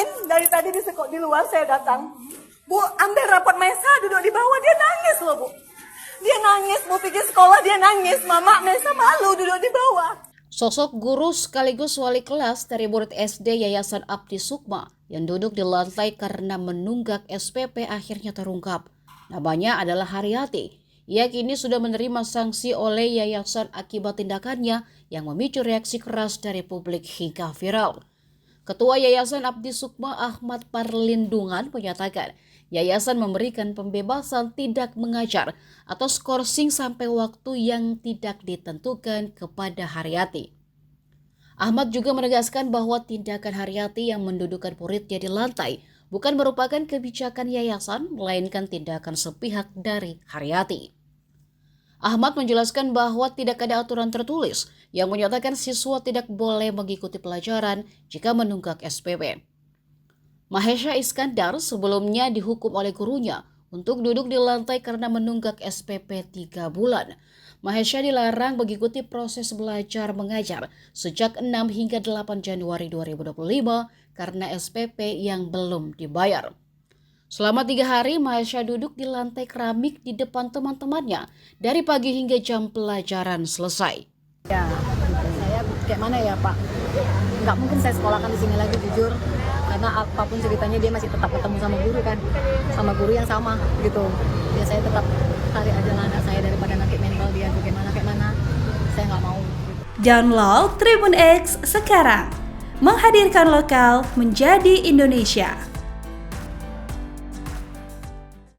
ngapain? Dari tadi di luar saya datang. Bu, ambil rapot Mesa, duduk di bawah, dia nangis loh Bu. Dia nangis, mau pergi sekolah dia nangis. Mama, Mesa malu duduk di bawah. Sosok guru sekaligus wali kelas dari murid SD Yayasan Abdi Sukma yang duduk di lantai karena menunggak SPP akhirnya terungkap. Namanya adalah Haryati. Ia kini sudah menerima sanksi oleh yayasan akibat tindakannya yang memicu reaksi keras dari publik hingga viral. Ketua Yayasan Abdi Sukma Ahmad Parlindungan menyatakan, yayasan memberikan pembebasan tidak mengajar atau skorsing sampai waktu yang tidak ditentukan kepada Haryati. Ahmad juga menegaskan bahwa tindakan Haryati yang mendudukan muridnya di lantai bukan merupakan kebijakan yayasan, melainkan tindakan sepihak dari Haryati. Ahmad menjelaskan bahwa tidak ada aturan tertulis yang menyatakan siswa tidak boleh mengikuti pelajaran jika menunggak SPP. Mahesha Iskandar sebelumnya dihukum oleh gurunya untuk duduk di lantai karena menunggak SPP 3 bulan. Mahesha dilarang mengikuti proses belajar mengajar sejak 6 hingga 8 Januari 2025 karena SPP yang belum dibayar. Selama 3 hari, Mahesha duduk di lantai keramik di depan teman-temannya dari pagi hingga jam pelajaran selesai. Ya, saya kayak mana ya Pak? Nggak mungkin saya sekolahkan di sini lagi jujur, karena apapun ceritanya dia masih tetap ketemu sama guru kan, sama guru yang sama gitu. Ya saya tetap tarik aja anak saya daripada nanti mental dia bagaimana kayak mana, saya nggak mau. Download Tribun X sekarang, menghadirkan lokal menjadi Indonesia.